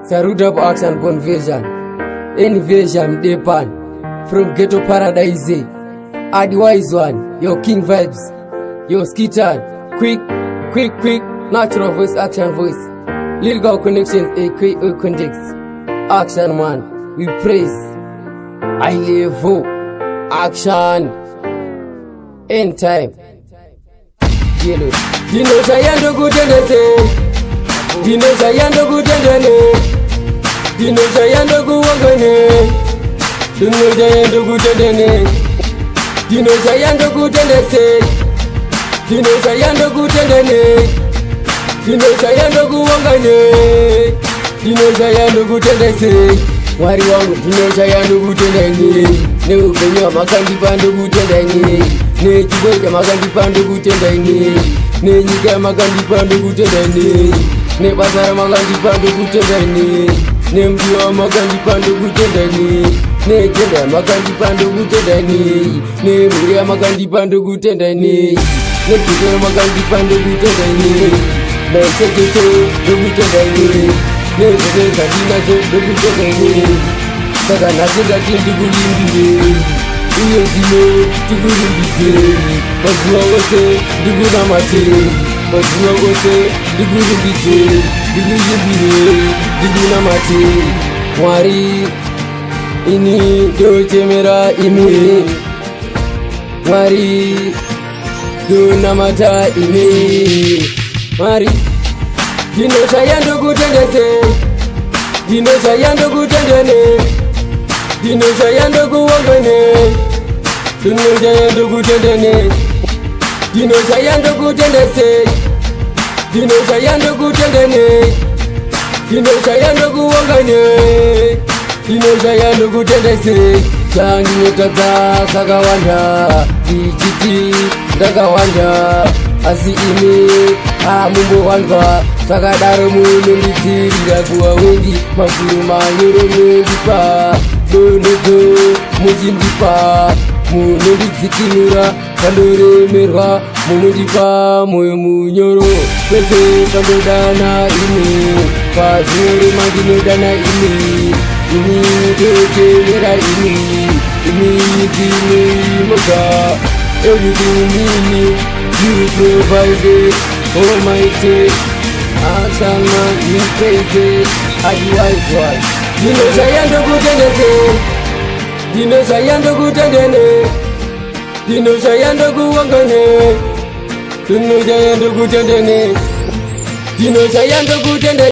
Root of action conversion. Invasion Depan. From Ghetto Paradise. Adwise one. Your king vibes. Your skitan. Quick. Natural voice, action voice. Lyrical connections, a quick context. Action man. We praise. I live action. End time. Dino Sayando Gutendese. Dino Sayando Gutendene. Dino Sayando Guwagane. Dino Sayando Gutendene. Dino Sayando Gutendese. Dino Sayando Gutendene. Dino Sayando Guwagane. Dino Sayando Gutendese. Wari wangu Dino Sayando Gutendene. Ne upenyo makandi pando Gutendene. Ne chiboja makandi pando Gutendene. Ne nyika makandi pando Gutendene. Ne bazara makandi pando Gutendene. Ne mdiwa makandi pando Gutendene. Ne jenda makandi pando Gutendene. Ne muria makandi pando Gutendene. Ne kikere makandi pando Gutendene. Ne sekeso Gutendene. Ne zeze kadina zo Gutendene. Saka nasega kinti gulindile. Uye zime tigulimbite. Bazuwa wose digunamate. Bazuwa wose digulimbite. Digulimbile digunamate. Mwari ini do temera imi. Mwari do namata imi. Mwari Dino Sayando Gutendese. Dino Sayando Gutendene. Dino Sayando Guwagane. Dino Sayando Gutendene. Dino Sayando Gutendese. Dino Sayando Gutendene. Dino Sayando Guwagane. Dino Sayando Gutendese. Changi nyota sakawanda. Ichiti ndakawanda. Asi ime mumbo wanva. Sakadaro munonditsirira kuwa wengi. Mafuru manyoro munondipa. Donodo muchindipa. Munondidzikinura kandoremerwa. Munondipa moyo munyoro. Pese kandodana imi. Pazvinore mandinodana imi. Imi ndotemera imi. Imi ndine moga. Everything in you provide. Almighty action man, you praise. Adwise one. Dino Sayando Gutendese. Dino Sayando Gutendene. Dino Sayando Guwagane. Dino Sayando Gutendene. Dino Sayando Gutendene.